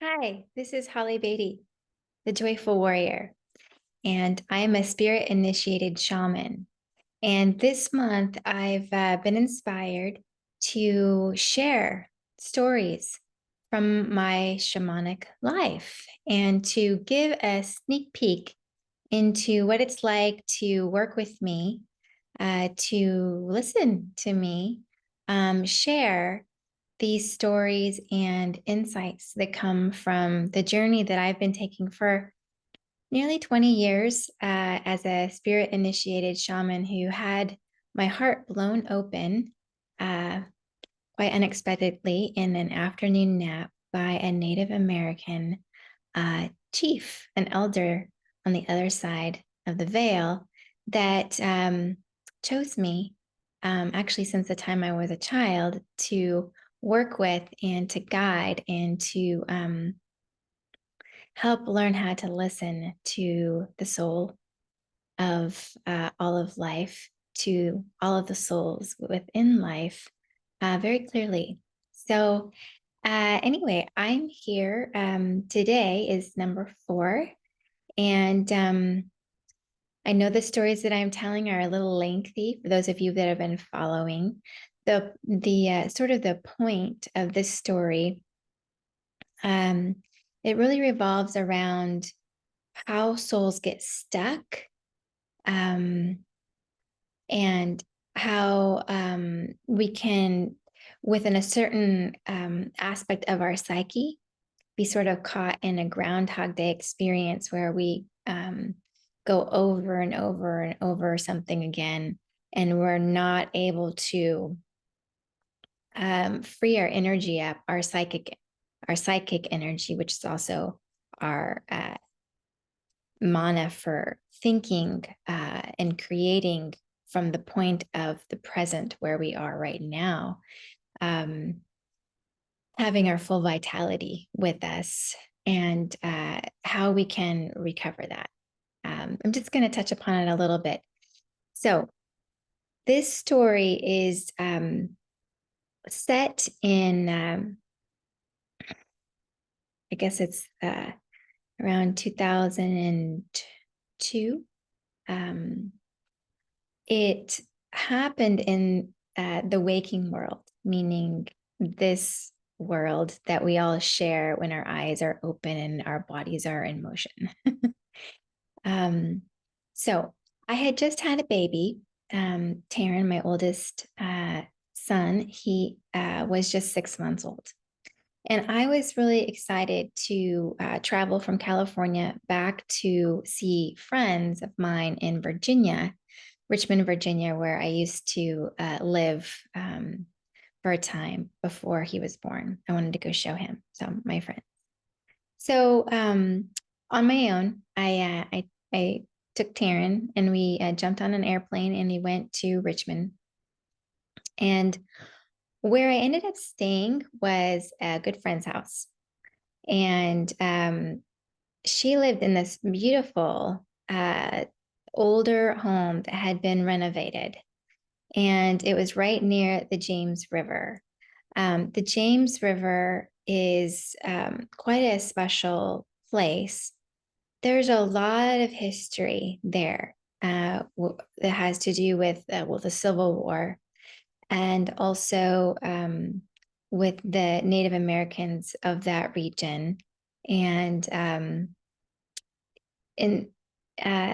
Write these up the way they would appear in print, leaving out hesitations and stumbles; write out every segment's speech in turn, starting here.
Hi, this is Holly Beatty, the Joyful Warrior, and I am a spirit initiated shaman. And this month, I've been inspired to share stories from my shamanic life and to give a sneak peek into what it's like to work with me, to listen to me, share these stories and insights that come from the journey that I've been taking for nearly 20 years as a spirit initiated shaman who had my heart blown open uh, quite unexpectedly in an afternoon nap by a Native American chief, an elder on the other side of the veil that chose me, actually, since the time I was a child, to work with and to guide and to help learn how to listen to the soul of all of life, to all of the souls within life very clearly. So, anyway, I'm here. Today is number 4. And I know the stories that I'm telling are a little lengthy for those of you that have been following. The sort of the point of this story, um, it really revolves around how souls get stuck, um, and how we can, within a certain aspect of our psyche, be sort of caught in a Groundhog Day experience where we go over and over and over something again, and we're not able to free our energy up, our psychic energy, which is also our mana for thinking and creating from the point of the present where we are right now. Having our full vitality with us and how we can recover that. I'm just going to touch upon it a little bit. So, this story is set in, I guess it's around 2002. It happened in the waking world, meaning this world that we all share when our eyes are open and our bodies are in motion. um, so I had just had a baby, Taryn, my oldest son. He was just 6 months old. And I was really excited to travel from California back to see friends of mine in Virginia, Richmond, Virginia, where I used to live for a time before he was born. I wanted to go show him some my friends. So on my own, I took Taryn and we jumped on an airplane and we went to Richmond. And where I ended up staying was a good friend's house. And she lived in this beautiful older home that had been renovated. And it was right near the James River. The James River is quite a special place. There's a lot of history there that has to do with the Civil War and also with the Native Americans of that region. And in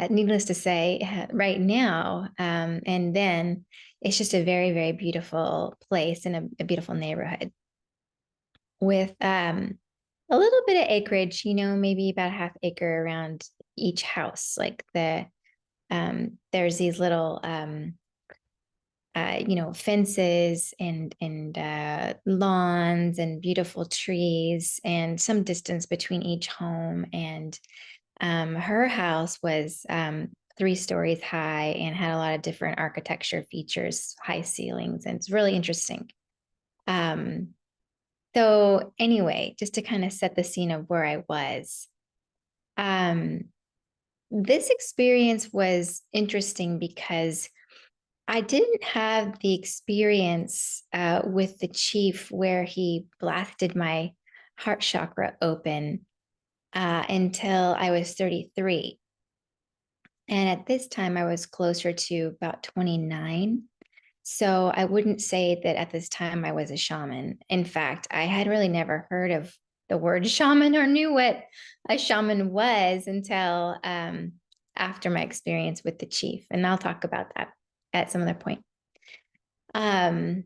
needless to say, right now and then, it's just a very, very beautiful place and a beautiful neighborhood with a little bit of acreage, maybe about a half acre around each house. Like there's these little fences and lawns and beautiful trees and some distance between each home. And her house was 3 stories high and had a lot of different architecture features, high ceilings, and it's really interesting. So anyway, just to kind of set the scene of where I was, this experience was interesting because I didn't have the experience with the chief where he blasted my heart chakra open until I was 33. And at this time, I was closer to about 29. So I wouldn't say that at this time I was a shaman. In fact, I had really never heard of the word shaman or knew what a shaman was until after my experience with the chief. And I'll talk about that at some other point. Um,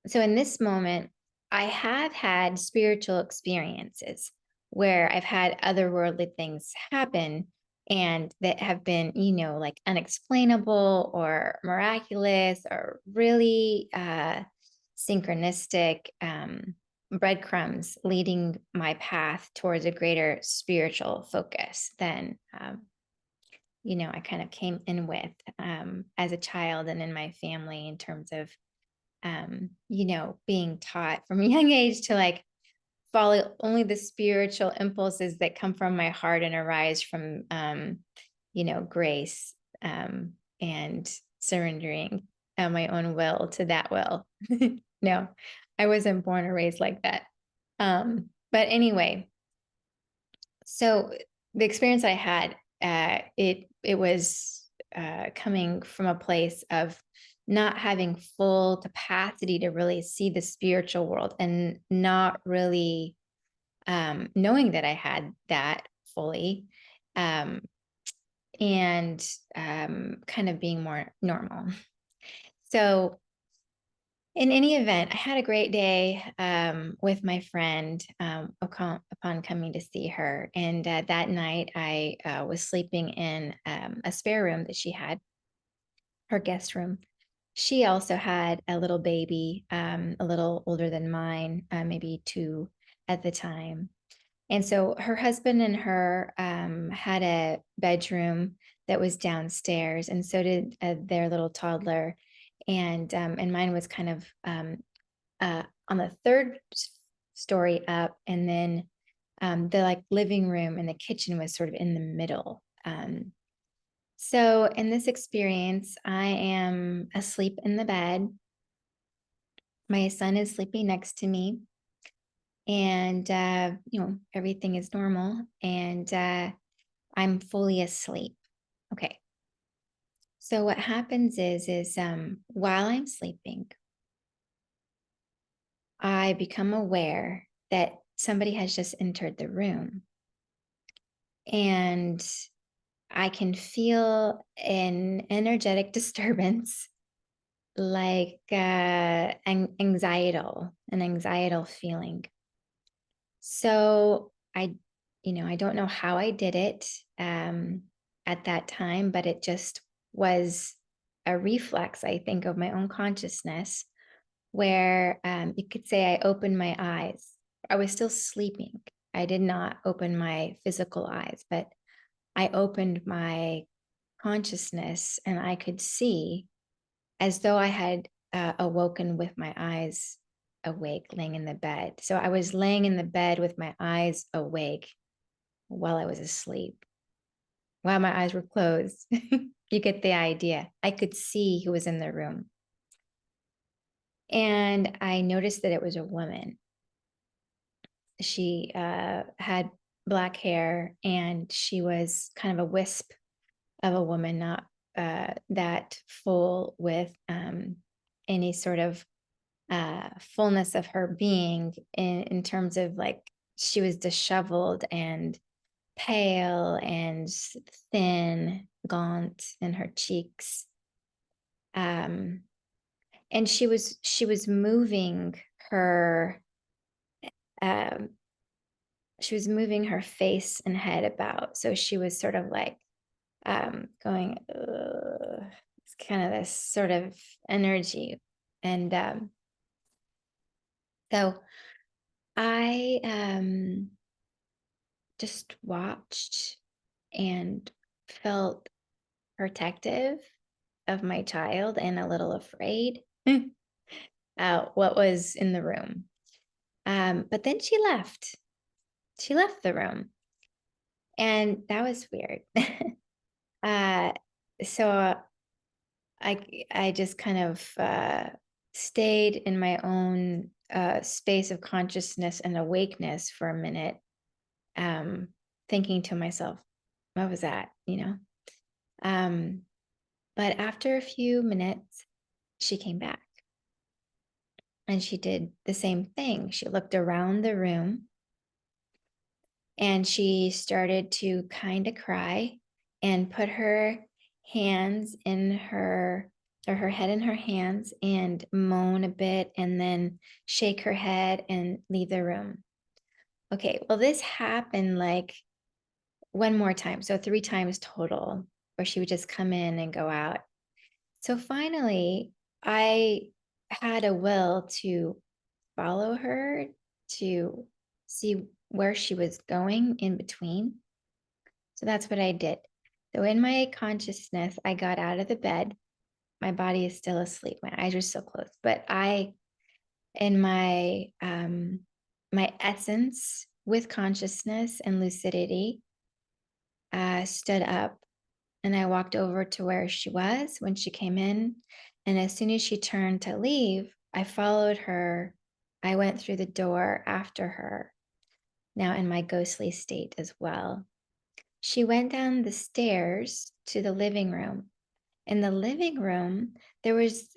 so in this moment, I have had spiritual experiences where I've had otherworldly things happen and that have been, like unexplainable or miraculous or really synchronistic breadcrumbs leading my path towards a greater spiritual focus than, I kind of came in with as a child and in my family in terms of being taught from a young age to like follow only the spiritual impulses that come from my heart and arise from, grace and surrendering my own will to that will. No, I wasn't born or raised like that. But anyway, so the experience I had, it was coming from a place of not having full capacity to really see the spiritual world and not really knowing that I had that fully, um, and kind of being more normal. So in any event, I had a great day with my friend upon coming to see her. And that night, I was sleeping in a spare room that she had, her guest room. She also had a little baby, a little older than mine, maybe 2 at the time. And so her husband and her had a bedroom that was downstairs, and so did their little toddler. And mine was kind of on the third story up, and then the like living room and the kitchen was sort of in the middle. So in this experience, I am asleep in the bed. My son is sleeping next to me, and everything is normal, and I'm fully asleep. Okay. So what happens is while I'm sleeping, I become aware that somebody has just entered the room, and I can feel an energetic disturbance, like an anxietal feeling. So I don't know how I did it at that time, but it just was a reflex, I think, of my own consciousness, where you could say I opened my eyes. I was still sleeping. I did not open my physical eyes, but I opened my consciousness and I could see as though I had awoken with my eyes awake, laying in the bed. So I was laying in the bed with my eyes awake while I was asleep, while my eyes were closed. You get the idea. I could see who was in the room. And I noticed that it was a woman. She had black hair and she was kind of a wisp of a woman, not that full with any sort of fullness of her being in terms of like she was disheveled and pale and thin, gaunt in her cheeks. And she was moving her um, she was moving her face and head about. So she was sort of like going, it's kind of this sort of energy. And so I just watched and felt protective of my child and a little afraid what was in the room. But then she left. She left the room. And that was weird. uh, so I just kind of stayed in my own space of consciousness and awakeness for a minute, thinking to myself, what was that? But after a few minutes, she came back and she did the same thing. She looked around the room and she started to kind of cry and put her hands in her, or her head in her hands, and moan a bit and then shake her head and leave the room. Okay, well, this happened like one more time. So 3 times total, where she would just come in and go out. So finally, I had a will to follow her to see where she was going in between. So that's what I did. So in my consciousness, I got out of the bed. My body is still asleep. My eyes are still closed, but in my essence with consciousness and lucidity, stood up and I walked over to where she was when she came in. And as soon as she turned to leave, I followed her. I went through the door after her, now in my ghostly state as well. She went down the stairs to the living room. In the living room, there was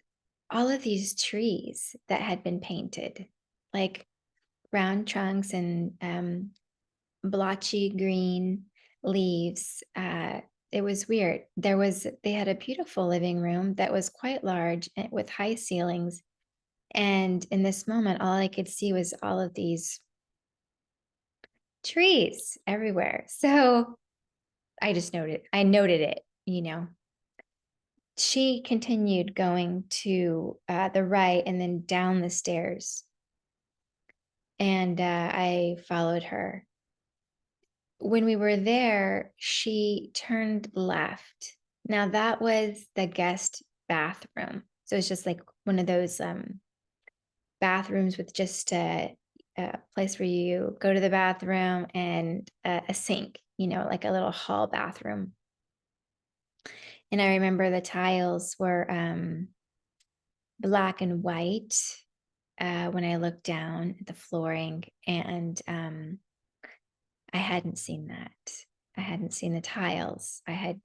all of these trees that had been painted, like round trunks and blotchy green leaves. It was weird. They had a beautiful living room that was quite large with high ceilings. And in this moment, all I could see was all of these trees everywhere. So I noted it. She continued going to the right and then down the stairs. And I followed her. When we were there, she turned left. Now that was the guest bathroom. So it's just like one of those bathrooms with just a place where you go to the bathroom and a sink, like a little hall bathroom. And I remember the tiles were black and white when I looked down at the flooring, and I hadn't seen that. I hadn't seen the tiles. I had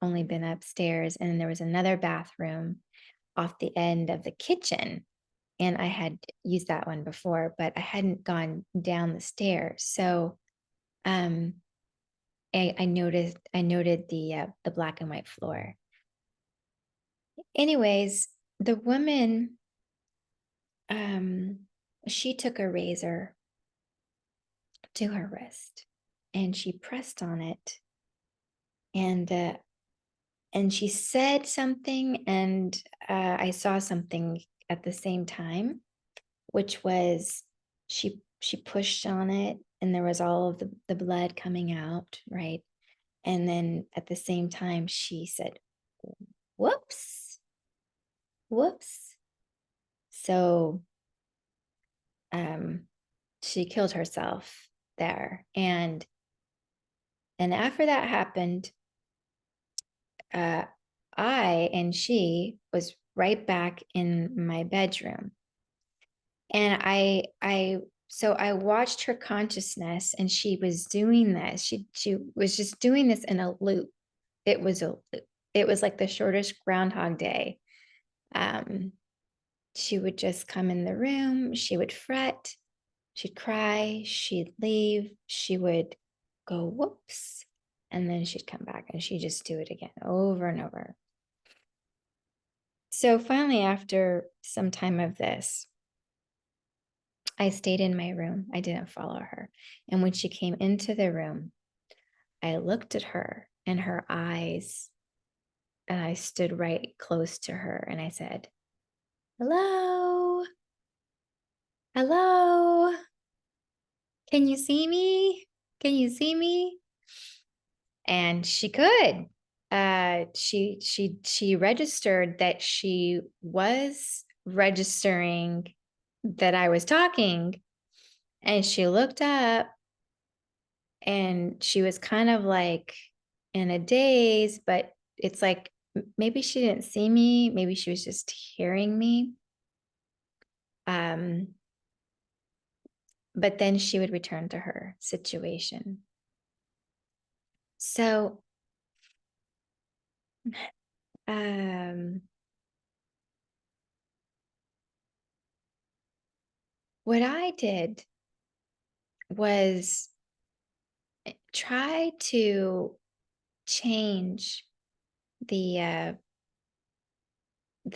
only been upstairs, and there was another bathroom off the end of the kitchen. And I had used that one before, but I hadn't gone down the stairs. So I noted the black and white floor. Anyways, the woman, she took a razor to her wrist and she pressed on it, and she said something, and I saw something at the same time, which was she pushed on it and there was all of the blood coming out, right? And then at the same time she said, whoops, whoops. So she killed herself there. And after that happened, I and she was right back in my bedroom. And so I watched her consciousness, and she was doing this. She was just doing this in a loop. It was like the shortest Groundhog Day. She would just come in the room, she would fret, she'd cry, she'd leave, she would go whoops, and then she'd come back and she'd just do it again over and over. So finally, after some time of this, I stayed in my room. I didn't follow her. And when she came into the room, I looked at her and her eyes, and I stood right close to her and I said, hello, hello, can you see me? Can you see me? And she could. She registered that she was registering that I was talking, and she looked up, and she was kind of like in a daze, but it's like maybe she didn't see me, maybe she was just hearing me. But then she would return to her situation. So, what I did was try to change the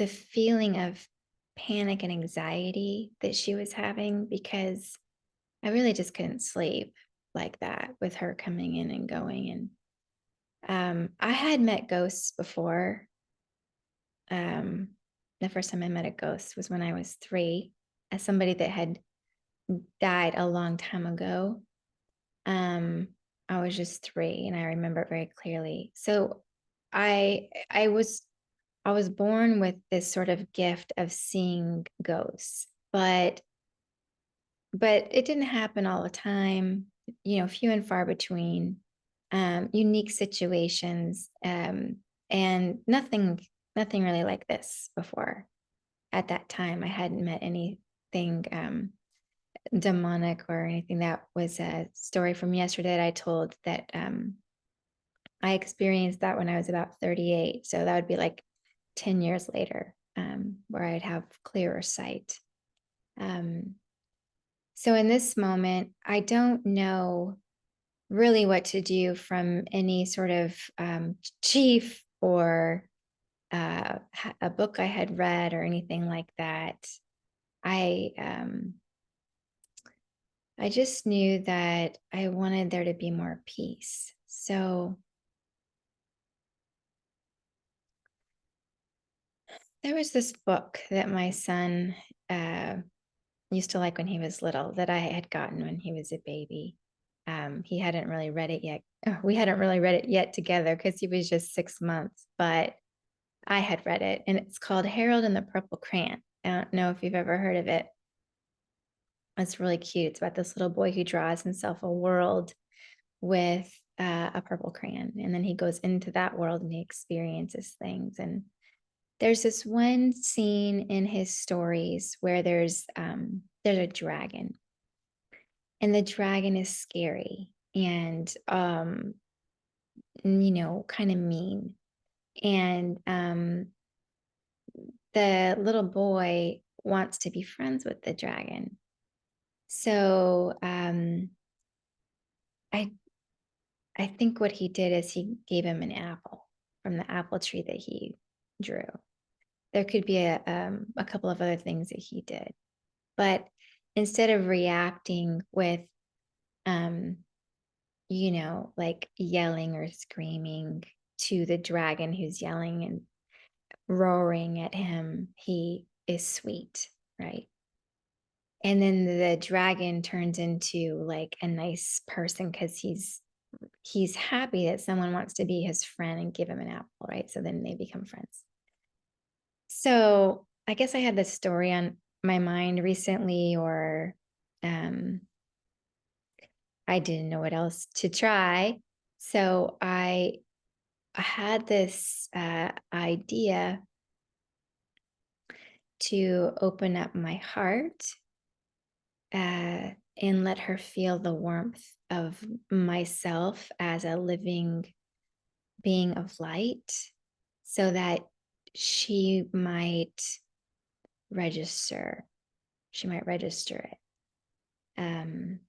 feeling of panic and anxiety that she was having, because I really just couldn't sleep like that with her coming in and going. And I had met ghosts before. The first time I met a ghost was when I was 3, as somebody that had died a long time ago. Um, I was just 3, and I remember it very clearly. So I was born with this sort of gift of seeing ghosts, but it didn't happen all the time. Few and far between. Unique situations, and nothing really like this before. At that time, I hadn't met anything demonic or anything. That was a story from yesterday that I told, that I experienced that when I was about 38. So that would be like 10 years later, where I'd have clearer sight. So in this moment, I don't know really what to do from any sort of chief or a book I had read or anything like that. I just knew that I wanted there to be more peace. So there was this book that my son uh, used to like when he was little, that I had gotten when he was a baby. He hadn't really read it yet. We hadn't really read it yet together because he was just 6 months, but I had read it, and it's called Harold and the Purple Crayon. I don't know if you've ever heard of it. It's really cute. It's about this little boy who draws himself a world with a purple crayon, and then he goes into that world and he experiences things. And there's this one scene in his stories where there's a dragon, and the dragon is scary and kind of mean. And the little boy wants to be friends with the dragon. So I I think what he did is he gave him an apple from the apple tree that he drew. There could be a couple of other things that he did, but instead of reacting with like yelling or screaming to the dragon who's yelling and roaring at him, he is sweet, right? And then the dragon turns into like a nice person because he's happy that someone wants to be his friend and give him an apple, right? So then they become friends. So I guess I had this story on my mind recently, or I didn't know what else to try. So I had this idea to open up my heart and let her feel the warmth of myself as a living being of light, so that she might register. She might register it, and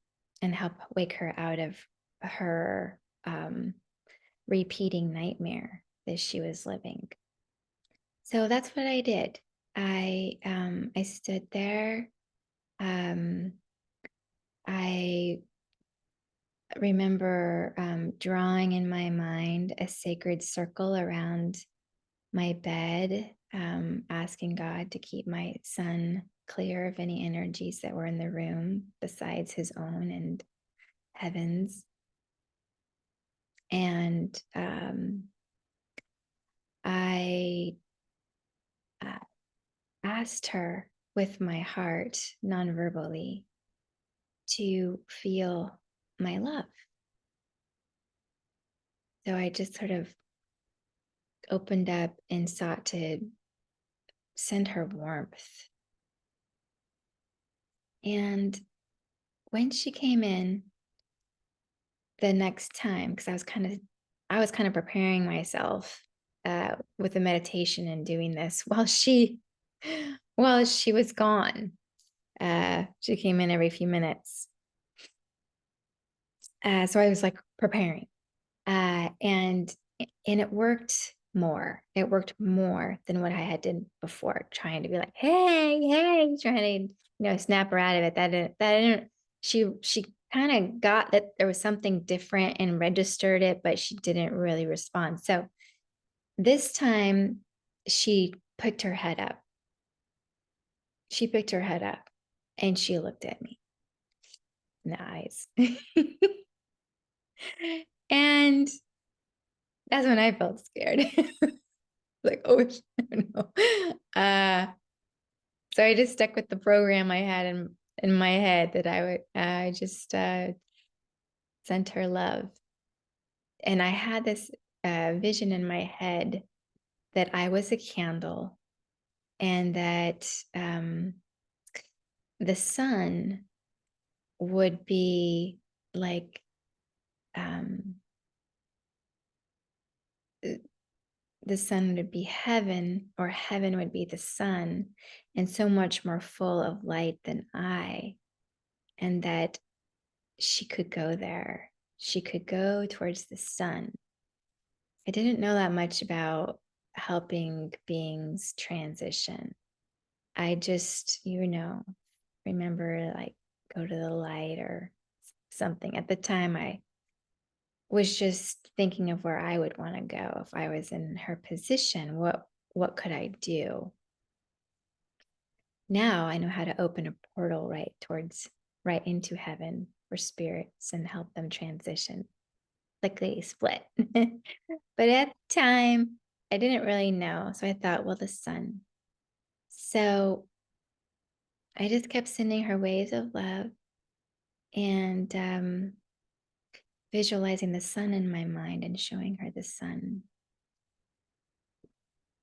help wake her out of her repeating nightmare that she was living. So that's what I did. I stood there. I remember drawing in my mind a sacred circle around my bed, asking God to keep my son clear of any energies that were in the room besides his own and heaven's. And I asked her with my heart, non-verbally, to feel my love. So I just sort of opened up and sought to send her warmth. And when she came in the next time, because I was kind of preparing myself with the meditation and doing this while she was gone. She came in every few minutes. So I was like preparing. And it worked more. It worked more than what I had done before, trying to be like, hey, trying to, snap her out of it. She kind of got that there was something different and registered it, but she didn't really respond. So this time she picked her head up. She picked her head up and she looked at me in the eyes. And that's when I felt scared. Like, oh, I don't know. So I just stuck with the program I had in my head that I just sent her love. And I had this vision in my head that I was a candle and that the sun would be like the sun would be heaven, or heaven would be the sun, and so much more full of light than I, and that she could go there. She could go towards the sun. I didn't know that much about helping beings transition. I just, remember like go to the light or something. At the time, I was just thinking of where I would want to go if I was in her position. What could I do? Now I know how to open a portal right into heaven for spirits and help them transition, like they split. But at the time, I didn't really know. So I thought, well, the sun. So I just kept sending her waves of love and visualizing the sun in my mind and showing her the sun.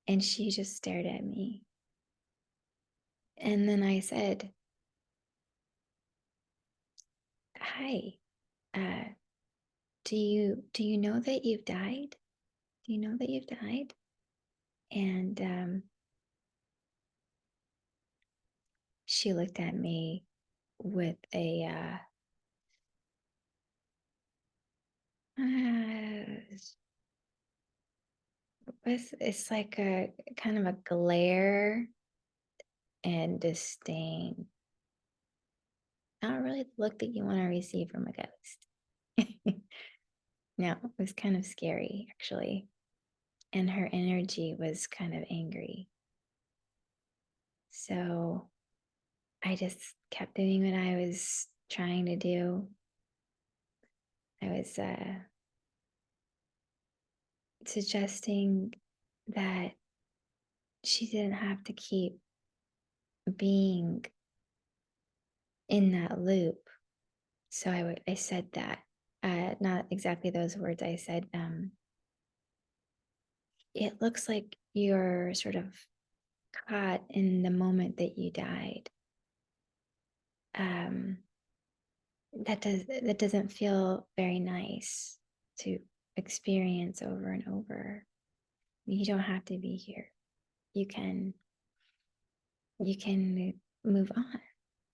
And she just stared at me. And then I said, hi, do you know that you've died? Do you know that you've died? And she looked at me with it's like a kind of a glare and disdain. Not really the look that you want to receive from a ghost. No, it was kind of scary, actually. And her energy was kind of angry. So I just kept doing what I was trying to do. I was suggesting that she didn't have to keep being in that loop. So I said that, not exactly those words. I said, it looks like you're sort of caught in the moment that you died. That doesn't feel very nice to experience over and over. You don't have to be here. You can move on.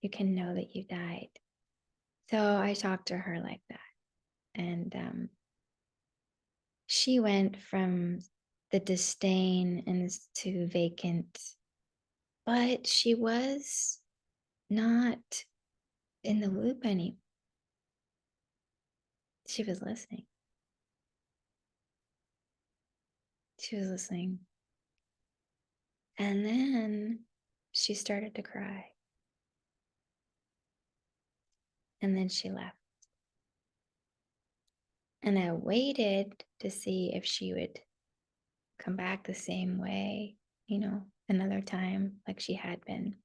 You can know that you died. So I talked to her like that. And she went from the disdain and to vacant, but she was not in the loop anymore. She was listening. She was listening. And then she started to cry. And then she left. And I waited to see if she would come back the same way, another time like she had been.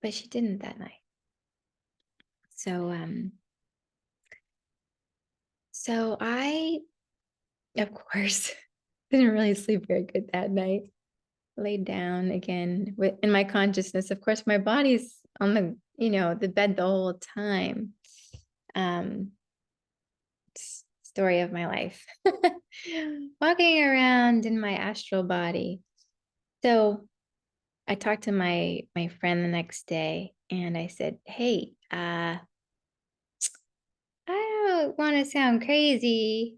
But she didn't that night. So I, of course, didn't really sleep very good that night. Laid down again in my consciousness. Of course, my body's on the bed the whole time. Story of my life. Walking around in my astral body. So I talked to my friend the next day and I said, "Hey, I don't want to sound crazy,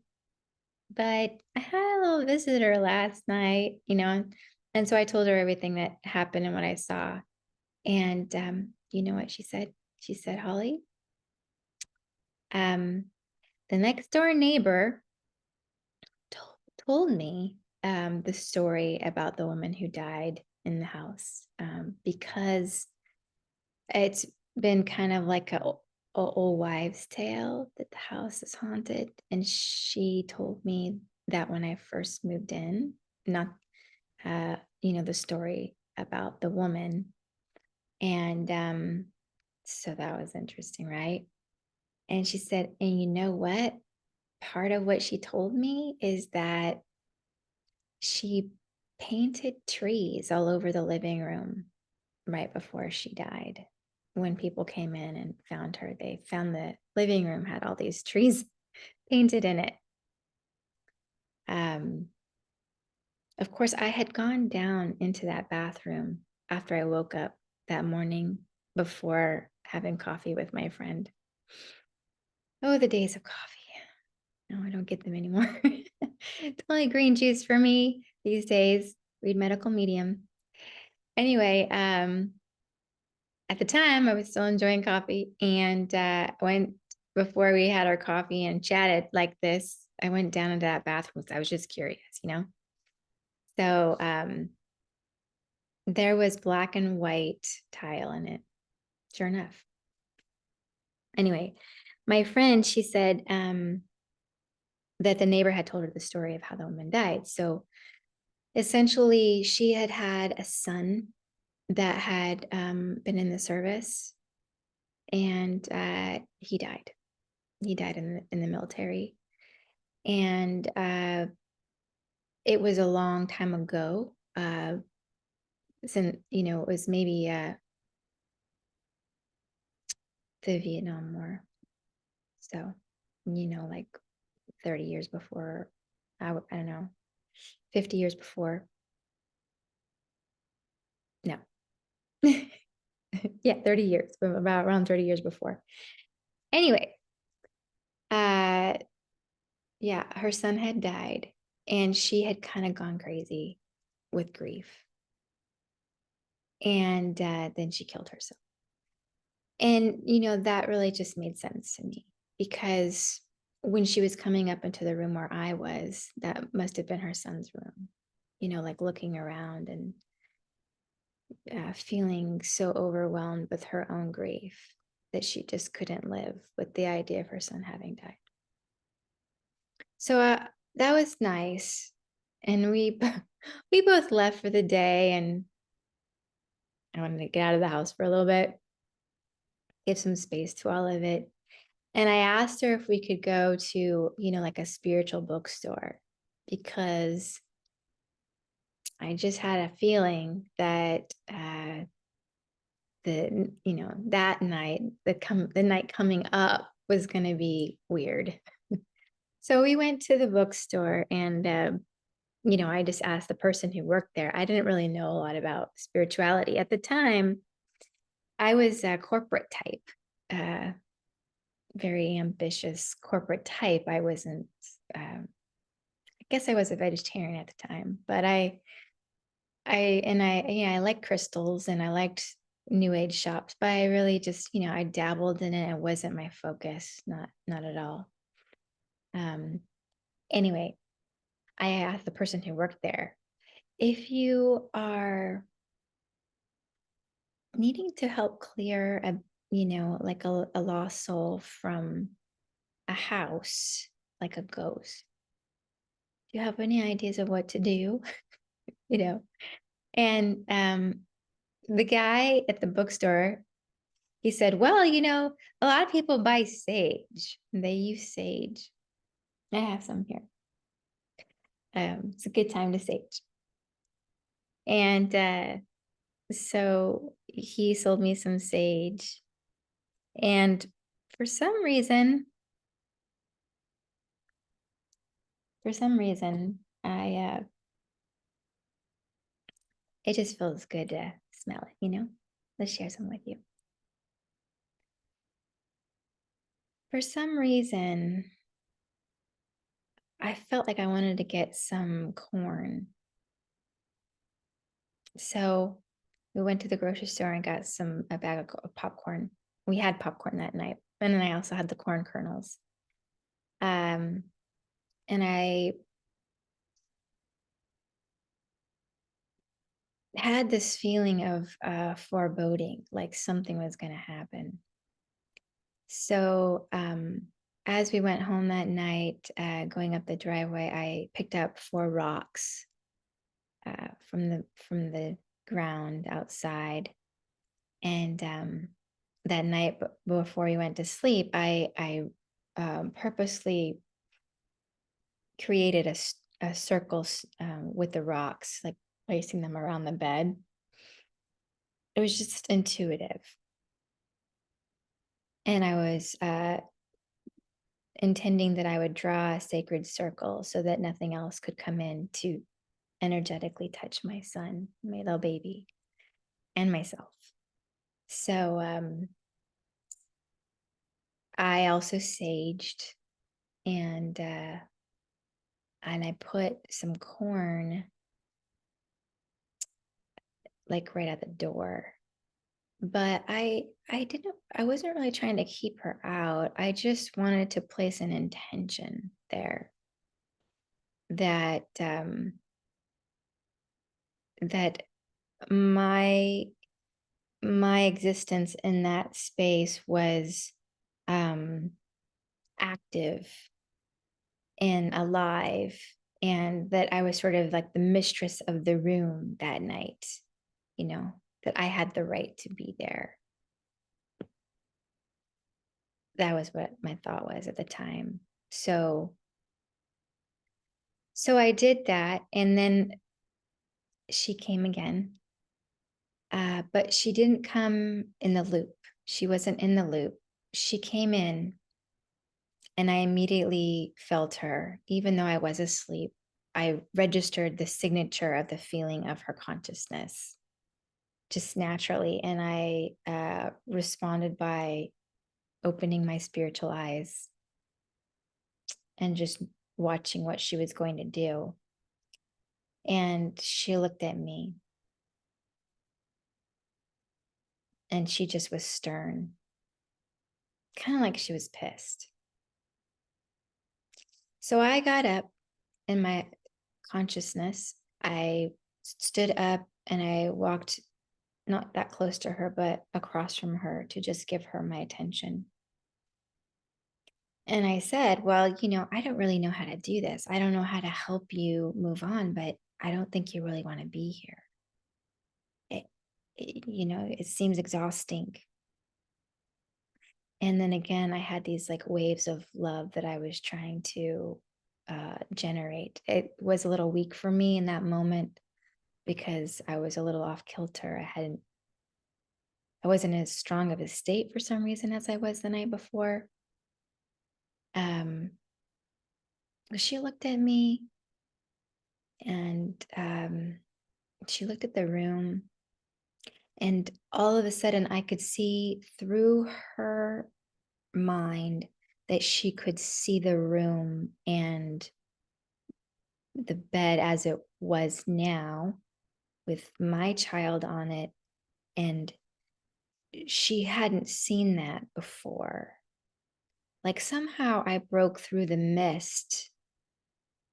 but I had a little visitor last night, And so I told her everything that happened and what I saw. And you know what she said? She said, "Holly, um, the next door neighbor told me the story about the woman who died in the house, because it's been kind of like a old wives' tale that the house is haunted. And she told me that when I first moved in, not, the story about the woman. And so that was interesting, right? And she said, and you know what? Part of what she told me is that she painted trees all over the living room right before she died. When people came in and found her, they found the living room had all these trees painted in it. Of course, I had gone down into that bathroom after I woke up that morning before having coffee with my friend. Oh, the days of coffee. No, I don't get them anymore. It's only green juice for me these days. Read medical medium. Anyway, at the time I was still enjoying coffee, and went before we had our coffee and chatted like this. I went down into that bathroom because I was just curious. So there was black and white tile in it, sure enough. Anyway, my friend, she said that the neighbor had told her the story of how the woman died. So essentially, she had had a son that had been in the service, and he died. He died in the military, and it was a long time ago. Since it was maybe the Vietnam War, so like 30 years before. I don't know, 50 years before. No, yeah, 30 years, about around 30 years before. Anyway, yeah, her son had died, and she had kind of gone crazy with grief, and then she killed herself. And that really just made sense to me, because when she was coming up into the room where I was, that must have been her son's room, like looking around and feeling so overwhelmed with her own grief that she just couldn't live with the idea of her son having died. So that was nice. And we we both left for the day, and I wanted to get out of the house for a little bit, give some space to all of it. And I asked her if we could go to, like a spiritual bookstore, because I just had a feeling that that night, the night coming up was going to be weird. So we went to the bookstore, and I just asked the person who worked there. I didn't really know a lot about spirituality at the time. I was a corporate type, uh, very ambitious corporate type. I wasn't. I guess I was a vegetarian at the time, but I like crystals, and I liked new age shops, but I really just, I dabbled in it. It wasn't my focus, not at all. Anyway, I asked the person who worked there, if you are needing to help clear like a lost soul from a house, like a ghost, do you have any ideas of what to do? you know, and the guy at the bookstore, he said, well, a lot of people buy sage. They use sage. I have some here. It's a good time to sage. And So he sold me some sage. And for some reason, I it just feels good to smell it, you know? Let's share some with you. For some reason, I felt like I wanted to get some corn. So we went to the grocery store and got a bag of popcorn. We had popcorn that night. And then I also had the corn kernels. And I had this feeling of foreboding, like something was going to happen. So as we went home that night, going up the driveway, I picked up 4 rocks from the ground outside. And that night before we went to sleep, I purposely created a circle with the rocks, like placing them around the bed. It was just intuitive. And I was intending that I would draw a sacred circle so that nothing else could come in to energetically touch my son, my little baby, and myself. So I also saged, and I put some corn like right at the door. But I wasn't really trying to keep her out. I just wanted to place an intention there that that my my existence in that space was active and alive, and that I was sort of like the mistress of the room that night, that I had the right to be there. That was what my thought was at the time. So I did that, and then she came again, but she didn't come in the loop. She wasn't in the loop. She came in, and I immediately felt her, even though I was asleep. I registered the signature of the feeling of her consciousness just naturally, and I responded by opening my spiritual eyes and just watching what she was going to do. And she looked at me, and she just was stern, kind of like she was pissed. So I got up in my consciousness. I stood up and I walked not that close to her, but across from her to just give her my attention. And I said, well, I don't really know how to do this. I don't know how to help you move on, but I don't think you really want to be here. It seems exhausting. And then again, I had these like waves of love that I was trying to generate. It was a little weak for me in that moment because I was a little off kilter. I wasn't as strong of a state for some reason as I was the night before. She looked at me, and she looked at the room, and all of a sudden I could see through her mind that she could see the room and the bed as it was now with my child on it. And she hadn't seen that before. Like somehow I broke through the mist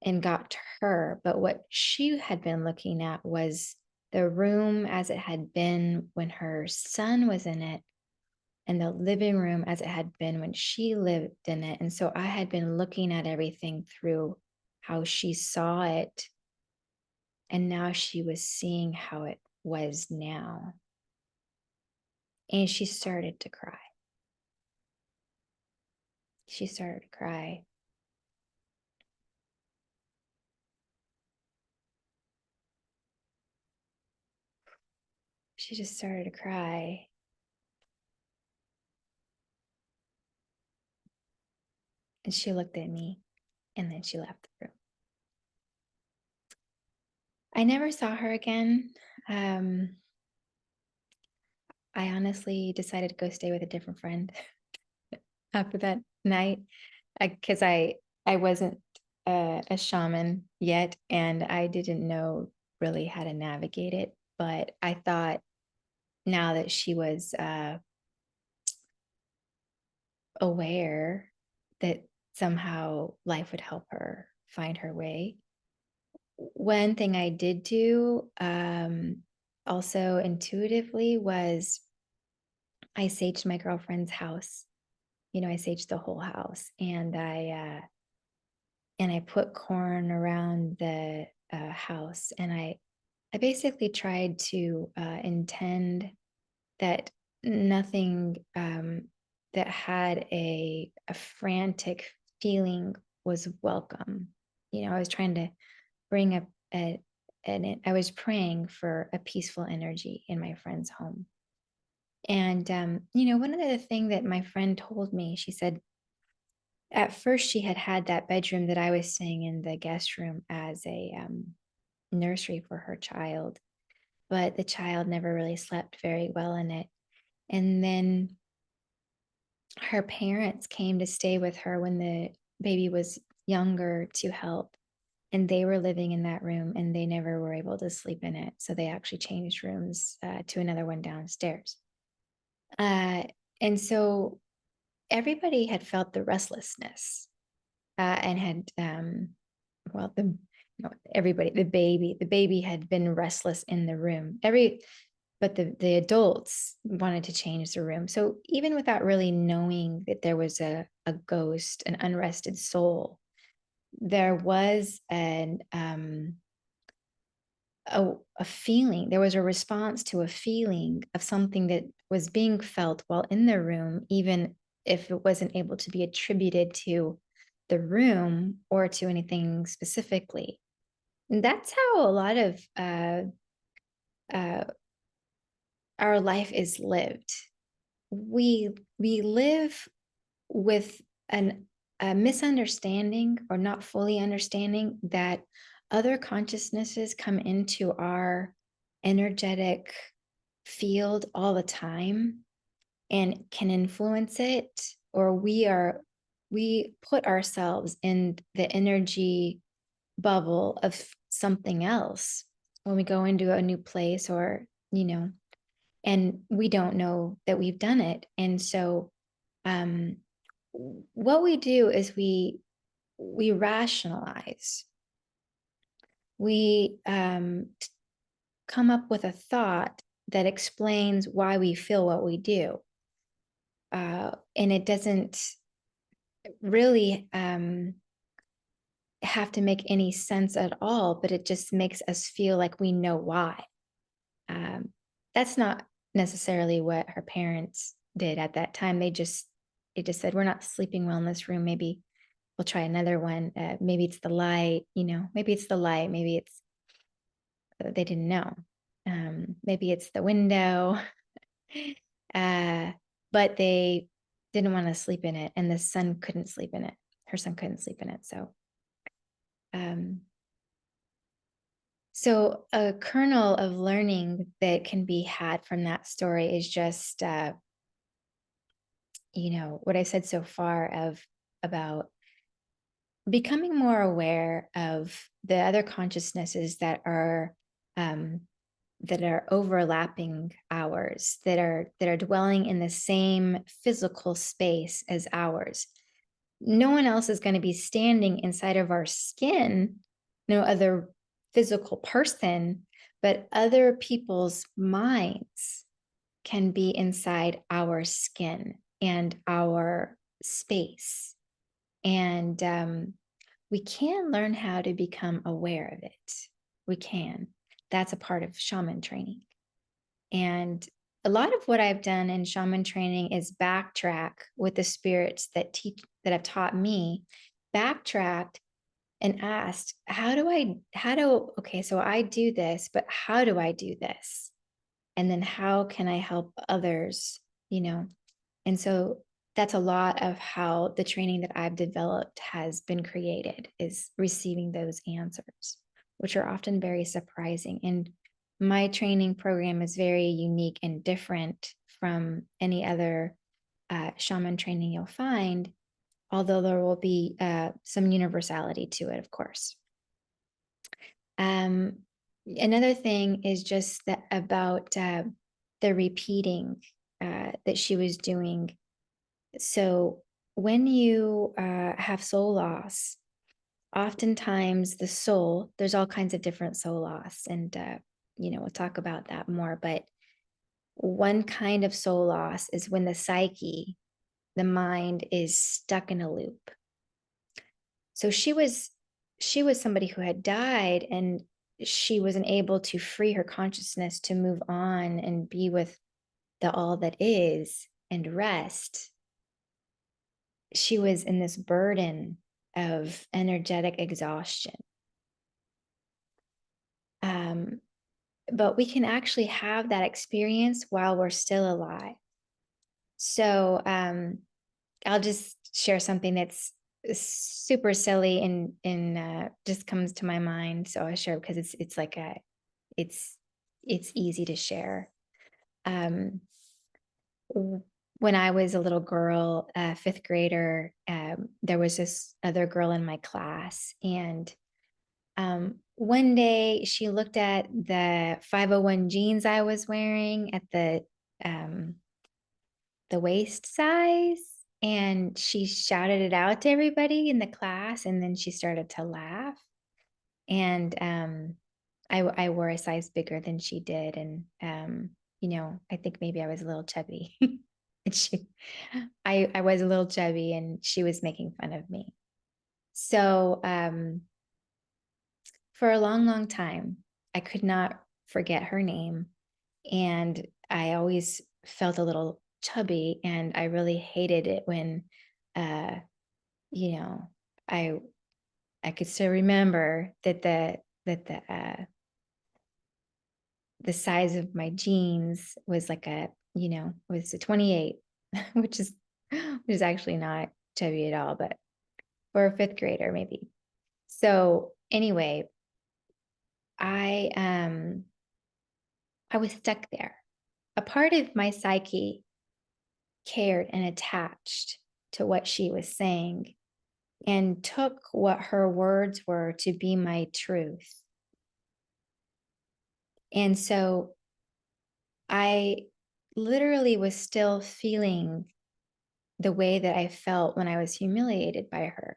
and got to her. But what she had been looking at was the room as it had been when her son was in it, and the living room as it had been when she lived in it. And so I had been looking at everything through how she saw it. And now she was seeing how it was now. And she started to cry. She started to cry. she just started to cry. And she looked at me, and then she left the room. I never saw her again. I honestly decided to go stay with a different friend after that night, because I wasn't a shaman yet, and I didn't know really how to navigate it. But I thought now that she was aware that somehow life would help her find her way. One thing I did do also intuitively was I saged my girlfriend's house. I saged the whole house, and I put corn around the house, and I basically tried to intend that nothing that had a frantic feeling was welcome. I was trying to bring I was praying for a peaceful energy in my friend's home. And, one of the things that my friend told me, she said, at first she had that bedroom that I was staying in, the guest room, as a nursery for her child, but the child never really slept very well in it. And then her parents came to stay with her when the baby was younger to help. And they were living in that room, and they never were able to sleep in it. So they actually changed rooms to another one downstairs. And so everybody had felt the restlessness and had, well, everybody, the baby had been restless in the room. But the adults wanted to change the room. So even without really knowing that there was a ghost, an unrested soul, there was a feeling, there was a response to a feeling of something that was being felt while in the room, even if it wasn't able to be attributed to the room or to anything specifically. And that's how a lot of uh, our life is lived. We live with a misunderstanding, or not fully understanding, that other consciousnesses come into our energetic field all the time and can influence it, or we put ourselves in the energy bubble of something else when we go into a new place, or and we don't know that we've done it. And so um what we do is we rationalize, we come up with a thought that explains why we feel what we do, and it doesn't really have to make any sense at all, but it just makes us feel like we know why. That's not necessarily what her parents did at that time. They just said, we're not sleeping well in this room, maybe we'll try another one. Maybe it's the light, maybe it's the light, maybe it's, they didn't know. Maybe it's the window. But they didn't want to sleep in it, and the son couldn't sleep in it. Her son couldn't sleep in it. So a kernel of learning that can be had from that story is just, what I said so far about becoming more aware of the other consciousnesses that are overlapping ours, that are dwelling in the same physical space as ours. No one else is going to be standing inside of our skin, no other physical person, but other people's minds can be inside our skin and our space. And we can learn how to become aware of it. We can. That's a part of shaman training. And a lot of what I've done in shaman training is backtrack with the spirits that have taught me, backtracked and asked, okay, so I do this, but how do I do this? And then how can I help others, you know? And so that's a lot of how the training that I've developed has been created, is receiving those answers, which are often very surprising. And my training program is very unique and different from any other shaman training you'll find, although there will be some universality to it, of course. Another thing is just that about the repeating that she was doing. So when you have soul loss, oftentimes the soul, there's all kinds of different soul loss, and we'll talk about that more. But one kind of soul loss is when the psyche, the mind, is stuck in a loop. So she was somebody who had died, and she wasn't able to free her consciousness to move on and be with the all that is and rest. She was in this burden of energetic exhaustion. But we can actually have that experience while we're still alive. So I'll just share something that's super silly and just comes to my mind. So I share because it's like it's easy to share. Um, when I was a little girl, fifth grader, there was this other girl in my class, and one day she looked at the 501 jeans I was wearing at the waist size, and she shouted it out to everybody in the class, and then she started to laugh. And I wore a size bigger than she did, and I think maybe I was a little chubby. And I was a little chubby, and she was making fun of me. So for a long, long time, I could not forget her name. And I always felt a little chubby, and I really hated it when, uh, you know, I I could still remember that the size of my jeans was like was a 28, which is actually not chubby at all, but for a fifth grader maybe. So anyway, I I was stuck there. A part of my psyche cared and attached to what she was saying and took what her words were to be my truth. And so I literally was still feeling the way that I felt when I was humiliated by her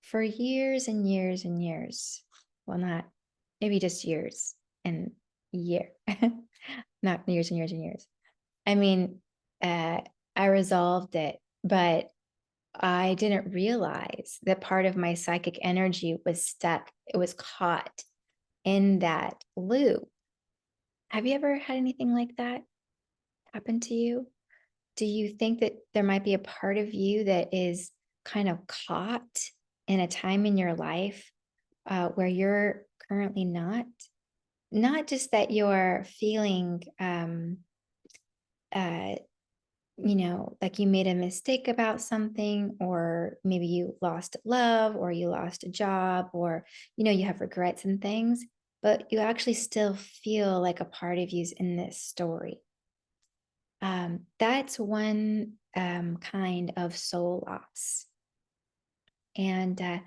for years and years and years. Well, not maybe just years and year, not years and years and years. I mean, I resolved it, but I didn't realize that part of my psychic energy was stuck. It was caught in that loop. Have you ever had anything like that happen to you? Do you think that there might be a part of you that is kind of caught in a time in your life where you're currently not? Not just that you're feeling uh, like you made a mistake about something, or maybe you lost love, or you lost a job, or, you have regrets and things, but you actually still feel like a part of you's in this story. That's one kind of soul loss. And that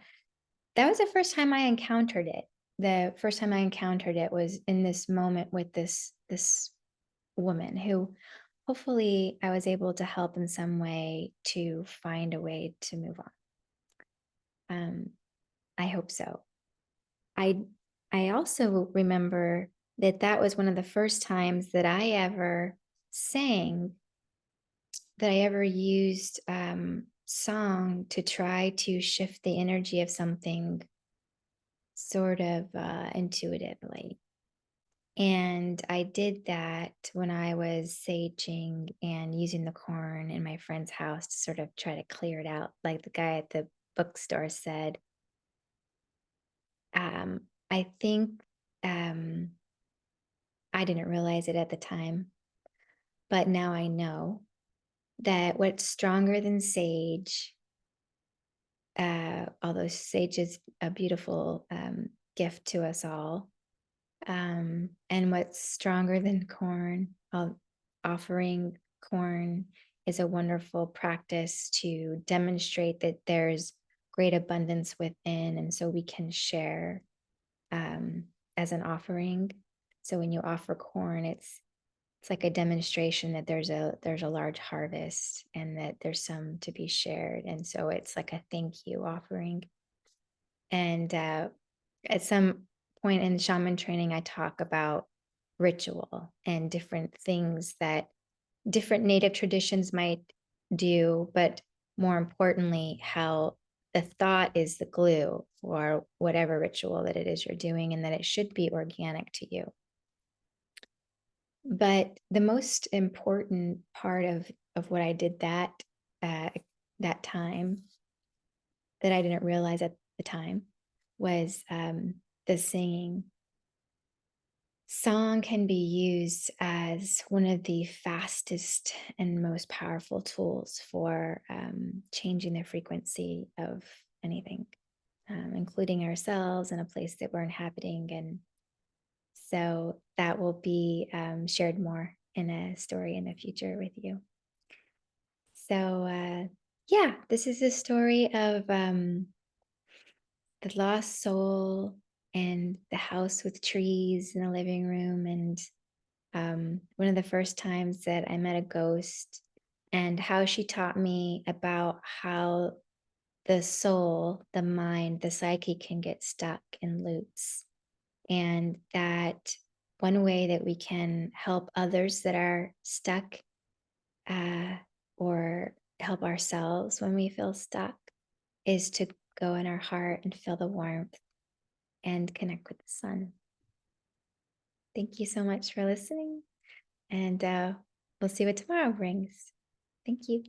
was the first time I encountered it. The first time I encountered it was in this moment with this woman who hopefully I was able to help in some way to find a way to move on. I hope so. I also remember that was one of the first times that I ever sang, that I ever used song to try to shift the energy of something sort of intuitively. And I did that when I was saging and using the corn in my friend's house to sort of try to clear it out. Like the guy at the bookstore said, I think I didn't realize it at the time, but now I know that what's stronger than sage, although sage is a beautiful gift to us all, and what's stronger than corn, offering corn is a wonderful practice to demonstrate that there's great abundance within. And so we can share as an offering. So when you offer corn, it's like a demonstration that there's a large harvest and that there's some to be shared. And so it's like a thank you offering. And at some point in shaman training, I talk about ritual and different things that different native traditions might do, but more importantly, how the thought is the glue for whatever ritual that it is you're doing, and that it should be organic to you. But the most important part of what I did uh, that time that I didn't realize at the time was the singing. Song can be used as one of the fastest and most powerful tools for changing the frequency of anything, including ourselves and a place that we're inhabiting. And so that will be shared more in a story in the future with you. So, yeah, this is a story of the lost soul and the house with trees in the living room. And one of the first times that I met a ghost, and how she taught me about how the soul, the mind, the psyche can get stuck in loops. And that one way that we can help others that are stuck, uh, or help ourselves when we feel stuck, is to go in our heart and feel the warmth and connect with the sun. Thank you so much for listening, and we'll see what tomorrow brings. Thank you.